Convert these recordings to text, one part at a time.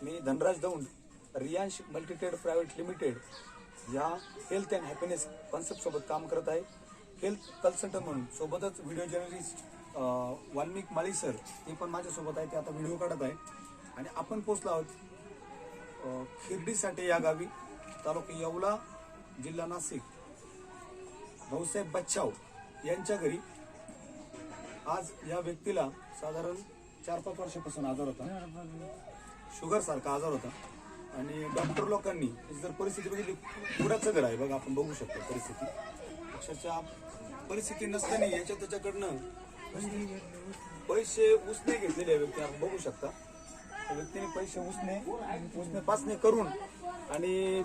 मी Dhanraj Daund, Riyansh multitrade private limited या health and happiness concept सोबत काम करत आहे. हेल्थ कन्सल्टंट म्हणून सोबतच video journalist Valmik Mali sir ते पण माझ्यासोबत आहे. ते आता व्हिडिओ काढत आहे. आणि आपण पोहोचलो आहोत खिर्डीसाठी या गावी, तालुका येवला, जिल्हा नाशिक, भाऊसाहेब बच्चाव यांच्या घरी. आज या व्यक्तीला साधारण 4-5 वर्षापासून आजार होता, शुगर सारखा आजार होता. आणि डॉक्टर लोकांनी जर परिस्थिती बघितली, पुराचं घर आहे बघा, आपण बघू शकतो परिस्थिती. अक्षरशः परिस्थिती नसताना याच्या त्याच्याकडनं पैसे उसने घेतलेले व्यक्ती आपण बघू शकता. त्या व्यक्तीने पैसे उसने पासने करून आणि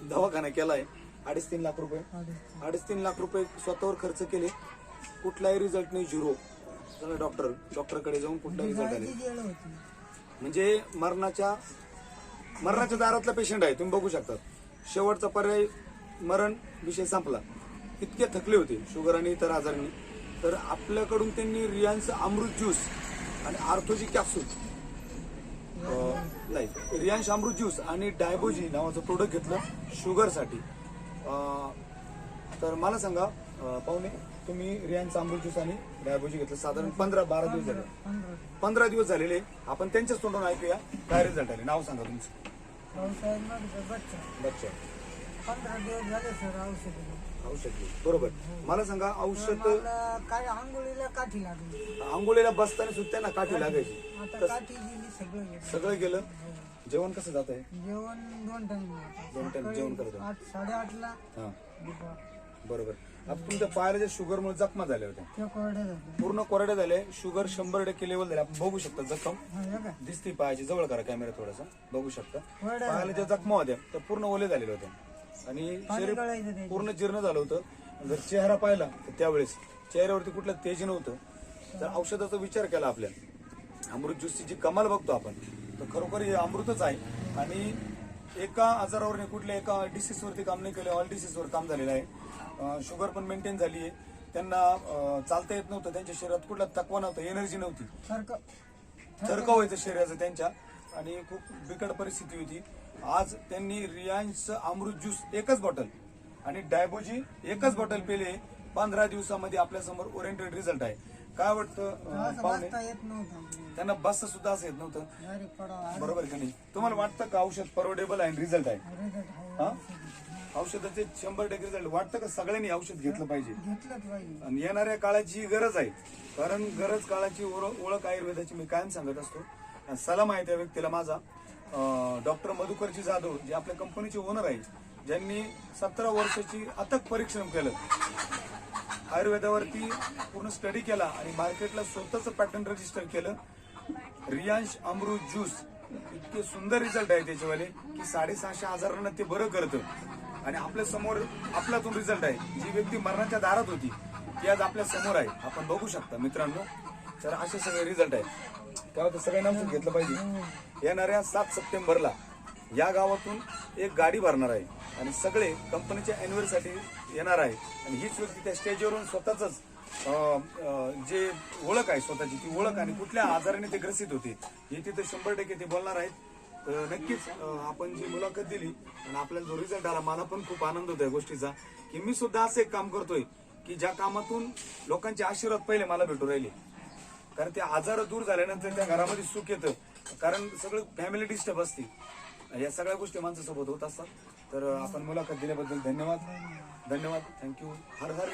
दवाखाना केलाय. 2.5-3 लाख रुपये 2.5-3 लाख रुपये स्वतःवर खर्च केले. कुठलाही रिझल्ट नाही, झिरो. डॉक्टरकडे जाऊन कुठलाही रिझल्ट आले. म्हणजे मरणाच्या दारातला पेशंट आहे, तुम्ही बघू शकता. शेवटचा पर्याय मरण, विषय संपला. इतके थकले होते शुगर आणि इतर आजारांनी. तर आपल्याकडून त्यांनी रियांश अमृत ज्यूस आणि आर्थोजी कॅप्सूल रियांश अमृत ज्यूस आणि डायबोजी नावाचं प्रोडक्ट घेतलं शुगरसाठी. तर मला सांगा पाहुणे, तुम्ही रियांश अमृत ज्यूस आणि डायबोजी घेतलं साधारण 15-12 दिवस झाले. 15 दिवस झालेले. आपण त्यांच्याच तोंडून ऐकूया काय रिझल्ट आले. नाव सांगा तुमचं. बच्चा. 15 दिवस झाले सर औषध. बरोबर. मला सांगा औषध काय आंघोळीला काठी लागली. आंघोळीला बसताना सुद्धा ना काठी लागायची. आता काठी गेली, सगळं गेलं. जेवण कसं जात आहे? जेवण 2 टाइम. 2 टाइम जेवण करतो. 8-8:30ला. हा बरोबर. आता तुमच्या पायाच्या शुगरमुळे जखमा झाल्या होत्या, पूर्ण कोरड्या झाल्या. शुगर 100% लेवल झाले. आपण बघू शकता जखम दिसते पायाची. जवळ करा कॅमेरा थोडासा, बघू शकता. पायाला ज्या जखमा होत्या त्या पूर्ण ओले झालेल्या होत्या आणि शरीर पूर्ण जीर्ण झालं होतं. जर चेहरा पाहिला तर त्यावेळेस चेहऱ्यावरती कुठलं तेज नव्हतं. तर औषधाचा विचार केला आपल्या, अमृत ज्यूसची जी कमाल बघतो आपण, तर खरोखर हे अमृतच आहे. आणि एका आजारावर कुठल्या एका डिसीजवरती काम नाही केलं, ऑल डिसीजवर काम झालेलं आहे. शुगर पण मेंटेन झाली आहे. त्यांना चालता येत नव्हतं, त्यांच्या शरीरात कुठला तकवा नव्हता, एनर्जी नव्हती, थरका व्हायचं शरीराचं त्यांच्या, आणि खूप बिकट परिस्थिती होती. आज त्यांनी रियांश अमृत ज्यूस एकच बॉटल आणि डायबोजी एकच बॉटल पेले. 15 दिवसामध्ये आपल्या समोर ओरिएंटेड रिझल्ट आहे. काय वाटतं पाहुणे, त्यांना बसता सुद्धा असं येत नव्हतं, बरोबर का नाही? तुम्हाला वाटतं का औषध परवडेबल आहे, रिझल्ट आहे? हा, औषधाचे 100% रिझल्ट वाटतं का? सगळ्यांनी औषध घेतलं पाहिजे आणि येणाऱ्या काळाची गरज आहे. कारण गरज काळाची ओळख आयुर्वेदाची मी कायम सांगत असतो. सलाम आहे त्या व्यक्तीला माझा, डॉक्टर मधुकरजी जाधव, जे आपल्या कंपनीचे ओनर आहे, ज्यांनी 17 वर्षाची अथक परिश्रम केलं, आयुर्वेदावरती पूर्ण स्टडी केला आणि मार्केटला स्वतःच पॅटर्न रजिस्टर केलं. रियांश अमृत ज्यूस इतके सुंदर रिझल्ट आहे त्याच्यावाले की 650 हजारांना ते बरं करतं. आणि आपल्या समोर आपल्यातून रिझल्ट आहे. जी व्यक्ती मरणाच्या दारात होती ती आज आपल्या समोर आहे, आपण बघू शकता मित्रांनो. तर असे सगळे रिझल्ट आहे. काय होतं, सगळ्यांना औषध घेतलं पाहिजे. येणाऱ्या 7 सप्टेंबरला या गावातून एक गाडी भरणार आहे आणि सगळे कंपनीच्या अॅन्युअलसाठी येणार आहे. आणि हीच व्यक्ती त्या स्टेजवरून स्वतःच जे ओळख आहे स्वतःची, ती ओळख आणि कुठल्या आजाराने ते ग्रसित होते हे तिथे 100% ते बोलणार आहेत. नक्कीच आपण जी मुलाखत दिली आणि आपल्याला जो रिझल्ट आला, मला पण खूप आनंद होतो या गोष्टीचा की मी सुद्धा असं एक काम करतोय की ज्या कामातून लोकांचे आशीर्वाद पहिले मला भेटू राहिले. कारण ते आजार दूर झाल्यानंतर त्या घरामध्ये सुख येतं, कारण सगळं फॅमिली डिस्टर्ब असते. या सगळ्या गोष्टी माणसासोबत होत असतात. तर आपण मुलाखत दिल्याबद्दल धन्यवाद. थँक्यू. हर हर